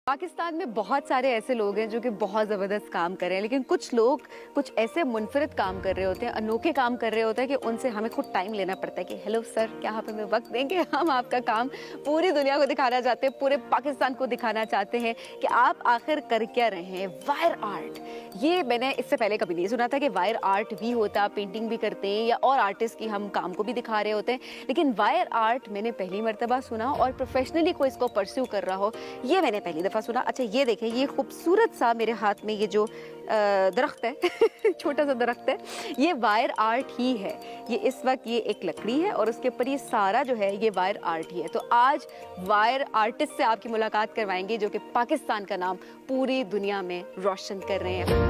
पाकिस्तान में बहुत सारे ऐसे लोग हैं जो कि बहुत ज़बरदस्त काम कर रहे हैं, लेकिन कुछ लोग कुछ ऐसे मुनफरिद काम कर रहे होते हैं, अनोखे काम कर रहे होते हैं कि उनसे हमें खुद टाइम लेना पड़ता है कि हेलो सर, क्या आप हमें वक्त देंगे? हम आपका काम पूरी दुनिया को दिखाना चाहते हैं, पूरे पाकिस्तान को दिखाना चाहते हैं कि आप आखिर कर क्या रहे हैं। वायर आर्ट, ये मैंने इससे पहले कभी नहीं सुना था कि वायर आर्ट भी होता, पेंटिंग भी करते हैं या और आर्टिस्ट की हम काम को भी दिखा रहे होते हैं, लेकिन वायर आर्ट मैंने पहली मरतबा सुना और प्रोफेशनली कोई इसको परस्यू कर रहा हो, ये मैंने पहली दफ़ा सुना। अच्छा ये देखें, ये खूबसूरत सा मेरे हाथ में ये जो दरख्त है छोटा सा दरख्त है, ये वायर आर्ट ही है। ये इस वक्त ये एक लकड़ी है और उसके ऊपर ये सारा जो है ये वायर आर्ट ही है। तो आज वायर आर्टिस्ट से आपकी मुलाकात करवाएंगे जो कि पाकिस्तान का नाम पूरी दुनिया में रोशन कर रहे हैं।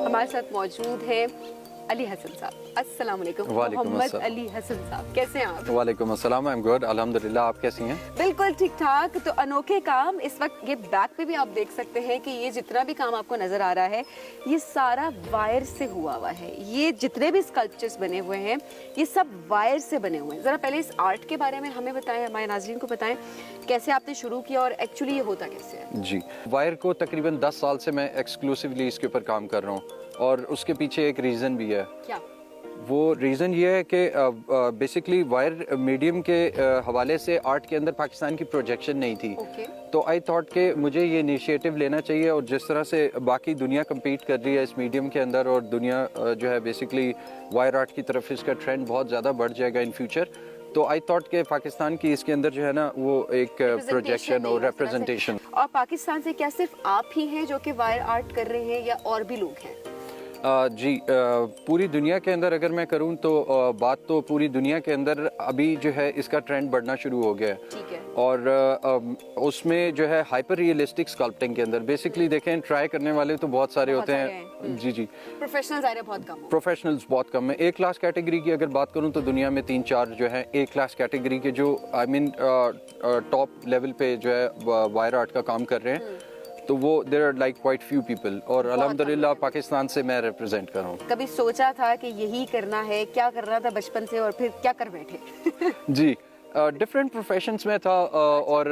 हमारे साथ मौजूद है अली हसन साहब। अस्सलाम वालेकुम। मोहम्मद अली हसन साहब, कैसे हैं आप? वालेकुम अस्सलाम, आई एम गुड, अल्हम्दुलिल्लाह। आप कैसी हैं? बिल्कुल ठीक ठाक। तो अनोखे काम, इस वक्त ये बैक पे भी आप देख सकते हैं कि ये जितना भी काम आपको नजर आ रहा है ये सारा वायर से हुआ हुआ है। ये जितने भी स्कल्पचर्स बने हुए हैं ये सब वायर से बने हुए हैं। जरा पहले इस आर्ट के बारे में हमें बताएं, हमारे नाज़रीन को बताएं कैसे आपने शुरू किया और एक्चुअली ये होता कैसे है? जी, वायर को तकरीबन 10 साल से मैं एक्सक्लूसिवली इसके ऊपर काम कर रहा हूँ और उसके पीछे एक रीज़न भी है। क्या वो रीज़न ये है कि बेसिकली वायर मीडियम के हवाले से आर्ट के अंदर पाकिस्तान की प्रोजेक्शन नहीं थी। तो आई थॉट कि मुझे ये इनिशिएटिव लेना चाहिए और जिस तरह से बाकी दुनिया कम्पीट कर रही है इस मीडियम के अंदर और दुनिया जो है बेसिकली वायर आर्ट की तरफ इसका ट्रेंड बहुत ज़्यादा बढ़ जाएगा इन फ्यूचर। तो आई थॉट के पाकिस्तान की इसके अंदर जो है ना वो एक प्रोजेक्शन और रिप्रेजेंटेशन। और पाकिस्तान से क्या सिर्फ आप ही हैं जो कि वायर आर्ट कर रहे हैं या और भी लोग हैं? जी, पूरी दुनिया के अंदर अगर मैं करूं तो बात तो पूरी दुनिया के अंदर अभी जो है इसका ट्रेंड बढ़ना शुरू हो गया है। ठीक है। और उसमें जो है हाइपर रियलिस्टिक स्कल्पटिंग के अंदर बेसिकली देखें ट्राई करने वाले तो बहुत सारे होते हैं। जी जी, प्रोफेशनल्स बहुत कम हैं। प्रोफेशनल्स बहुत कम है। ए क्लास कैटेगरी की अगर बात करूं तो दुनिया में 3-4 जो है ए क्लास कैटेगरी के जो आई मीन टॉप लेवल पे जो है वायर आर्ट का काम कर रहे हैं, तो वो there are like quite few people और अल्हम्दुलिल्लाह पाकिस्तान से मैं रिप्रेजेंट कर रहा हूँ। कभी सोचा था कि यही करना है, क्या करना था बचपन से और फिर क्या कर बैठे? जी, डिफरेंट प्रोफेशंस में था और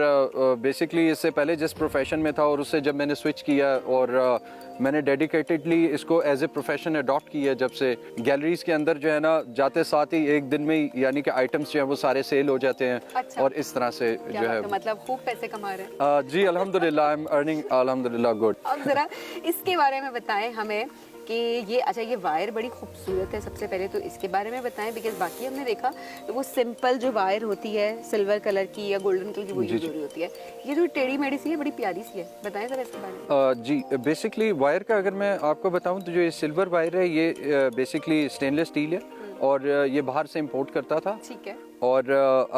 बेसिकली इससे पहले जिस प्रोफेशन में था और उससे जब मैंने स्विच किया और मैंने डेडिकेटेडली इसको एज ए प्रोफेशन अडॉप्ट किया, जब से गैलरीज के अंदर जो है ना जाते साथ ही एक दिन में ही यानी कि आइटम्स जो है वो सारे सेल हो जाते हैं। अच्छा। और इस तरह से जो है मतलब खूब पैसे कमा रहे हैं। जी अल्हम्दुलिल्लाह, आई एम अर्निंग अल्हम्दुलिल्लाह गुड। अब जरा इसके बारे में बताएं हमें कि ये अच्छा ये वायर बड़ी खूबसूरत है। सबसे पहले तो इसके बारे में बताएं, बिकॉज बाकी हमने देखा तो वो सिंपल जो वायर होती है सिल्वर कलर की या गोल्डन कलर की वो यूज हो रही होती है। ये जो टेढ़ी मेढ़ी सी है बड़ी प्यारी सी है, बताएं जरा इसके बारे में। जी, बेसिकली वायर का अगर मैं आपको बताऊं तो जो ये सिल्वर वायर है ये बेसिकली स्टेनलेस स्टील है और ये बाहर से इंपोर्ट करता था। ठीक है। और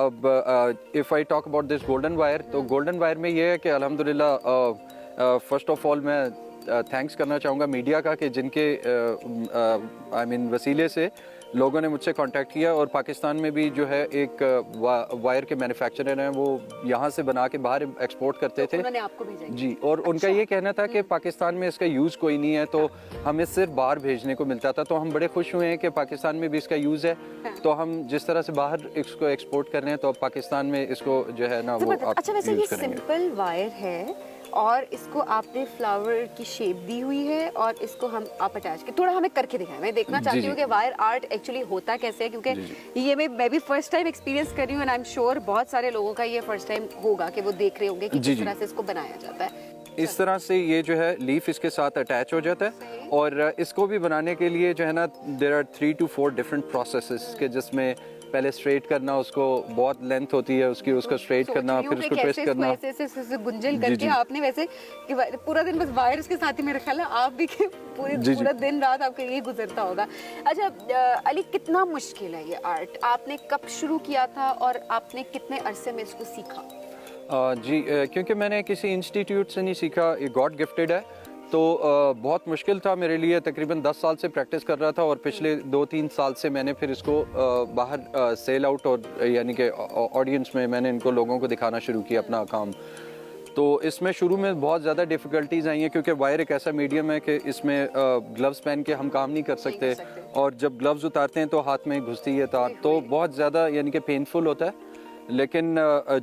अब if I talk about this golden wire, तो गोल्डन वायर में ये है कि अल्हम्दुलिल्लाह फर्स्ट ऑफ ऑल मैं थैंक्स करना चाहूँगा मीडिया का कि जिनके आई मीन वसीले से लोगों ने मुझसे कांटेक्ट किया और पाकिस्तान में भी जो है एक वायर के मैन्युफैक्चरर हैं, वो यहाँ से बना के बाहर एक्सपोर्ट करते थे। उन्होंने आपको भेजा? जी, और उनका ये कहना था कि पाकिस्तान में इसका यूज़ कोई नहीं है तो हमें सिर्फ बाहर भेजने को मिलता था। तो हम बड़े खुश हुए हैं कि पाकिस्तान में भी इसका यूज़ है। तो हम जिस तरह से बाहर इसको एक्सपोर्ट कर रहे हैं तो अब पाकिस्तान में इसको जो है ना वो आप अच्छा, वैसे ये यूज़ करेंगे। सिंपल वायर है और इसको आपने फ्लावर की शेप दी हुई है और इसको हम आप अटैच कर, थोड़ा हमें करके दिखाएं। मैं देखना चाहती हूँ कि वायर आर्ट एक्चुअली होता कैसे है, क्योंकि ये मैं भी फर्स्ट टाइम एक्सपीरियंस कर रही हूँ एंड आई एम श्योर बहुत सारे लोगों का ये फर्स्ट टाइम होगा कि वो देख रहे होंगे कि किस तरह से इसको बनाया जाता है। इस तरह से ये जो है लीफ इसके साथ अटैच हो जाता है और इसको भी बनाने के लिए जो है ना there are 3 to 4 different processes के, जिसमें पहले स्ट्रेट करना, उसको बहुत लेंथ होती है उसकी, उसको स्ट्रेट करना, फिर उसको ट्विस्ट करना। ऐसे गुंजल करके आपने वैसे कि पूरा दिन बस वायर्स के साथ ही, मेरे ख्याल है आप भी पूरा दिन रात आपका यही गुजरता होगा। अच्छा अली, कितना मुश्किल है ये आर्ट? आपने कब शुरू किया था और आपने कितने अरसे में इसको सीखा? जी, क्योंकि मैंने किसी इंस्टीट्यूट से नहीं सीखा, ये गॉड गिफ्टेड है। तो बहुत मुश्किल था मेरे लिए, तकरीबन 10 साल से प्रैक्टिस कर रहा था और पिछले 2-3 साल से मैंने फिर इसको बाहर सेल आउट और यानी कि ऑडियंस में मैंने इनको लोगों को दिखाना शुरू किया अपना काम। तो इसमें शुरू में बहुत ज़्यादा डिफ़िकल्टीज आई हैं क्योंकि वायर एक ऐसा मीडियम है कि इसमें ग्लव्स पहन के हम काम नहीं कर सकते और जब ग्लव्स उतारते हैं तो हाथ में घुसती है तार, तो बहुत ज़्यादा यानी कि पेनफुल होता है। लेकिन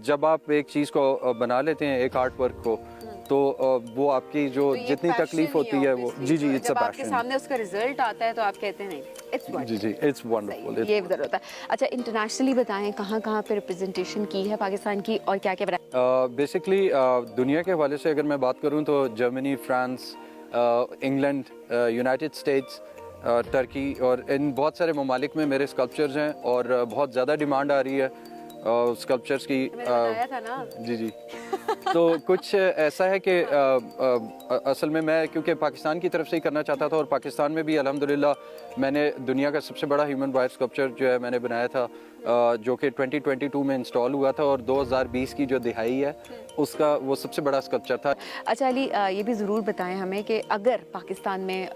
जब आप एक चीज़ को बना लेते हैं, एक आर्ट वर्क को, तो वो आपकी जो जितनी तकलीफ होती है वो जी जी इट्स अ जब आपके पैशन। सामने उसका रिजल्ट आता है तो आप कहते हैं नहीं इट्स जी जी इट्स वंडरफुल। ये इधर होता है। अच्छा, इंटरनेशनली बताएं कहाँ पे रिप्रेजेंटेशन की है पाकिस्तान की और क्या क्या बनाया? बेसिकली दुनिया के हवाले से अगर मैं बात करूं तो Germany, France, England, United states, Turkey और इन बहुत सारे ममालिक में मेरे स्कल्पचर्स हैं और बहुत ज़्यादा डिमांड आ रही है स्कल्पचर्स की। बनाया था ना? जी जी तो कुछ ऐसा है कि असल में मैं क्योंकि पाकिस्तान की तरफ से ही करना चाहता था और पाकिस्तान में भी अल्हम्दुलिल्लाह मैंने दुनिया का सबसे बड़ा ह्यूमन वायर स्कल्पचर जो है मैंने बनाया था, जो कि 2022 में इंस्टॉल हुआ था और 2020 की जो दिहाई है उसका वो सबसे बड़ा स्कल्पचर था। अच्छा अली, ये भी ज़रूर बताएं हमें कि अगर पाकिस्तान में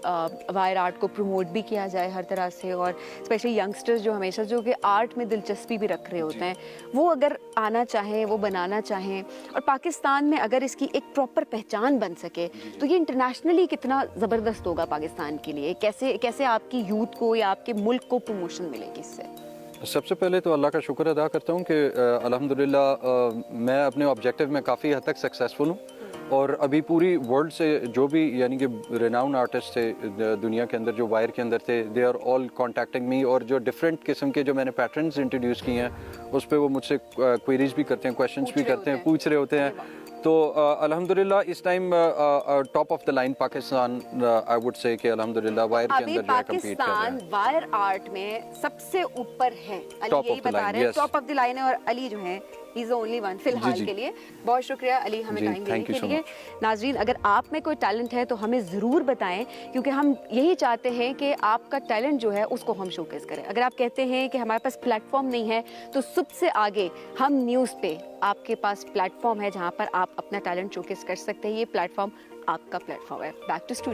वायर आर्ट को प्रमोट भी किया जाए हर तरह से, और स्पेशली यंगस्टर्स जो हमेशा जो कि आर्ट में दिलचस्पी भी रख रहे होते हैं, वो अगर आना चाहें, वो बनाना चाहें और पाकिस्तान में अगर इसकी एक प्रॉपर पहचान बन सके तो ये इंटरनेशनली कितना ज़बरदस्त होगा पाकिस्तान के लिए? कैसे कैसे आपकी यूथ को या आपके मुल्क को प्रमोशन मिलेगी इससे? सबसे पहले तो अल्लाह का शुक्र अदा करता हूँ कि अल्हम्दुलिल्लाह मैं अपने ऑब्जेक्टिव में काफ़ी हद तक सक्सेसफुल हूँ और अभी पूरी वर्ल्ड से जो भी यानी कि रिनाउंड आर्टिस्ट थे दुनिया के अंदर जो वायर के अंदर थे, दे आर ऑल कॉन्टैक्टिंग मी और जो डिफरेंट किस्म के जो मैंने पैटर्न्स इंट्रोड्यूस किए हैं उस पर वो मुझसे क्वेरीज भी करते हैं, क्वेश्चंस भी करते हैं, पूछ रहे होते हैं। तो अल्हम्दुलिल्लाह इस time top of the line Pakistan I would say कि अल्हम्दुलिल्लाह वायर के अभी अंदर जो है compete कर रहे पाकिस्तान हैं। वायर आर्ट में सबसे ऊपर है, अली Top यही of the बता line, रहे हैं, yes. Top of the line है और अली जो है he is the only one फिलहाल जी। के लिए। बहुत शुक्रिया अली हमें जी, टाइम देने thank you के so लिए। नाजरीन, अगर आप में कोई टैलेंट है तो हमें ज़रूर बताएं, क्योंकि हम यही चाहते हैं कि आपका टैलेंट जो है उसको हम शोकेस करें। अगर आप कहते हैं कि हमारे पास प्लेटफॉर्म नहीं है तो सबसे आगे हम न्यूज़ पे आपके पास प्लेटफॉर्म है जहाँ पर आप अपना टैलेंट शोकेस कर सकते हैं। ये प्लेटफॉर्म आपका प्लेटफॉर्म है। Back to studio.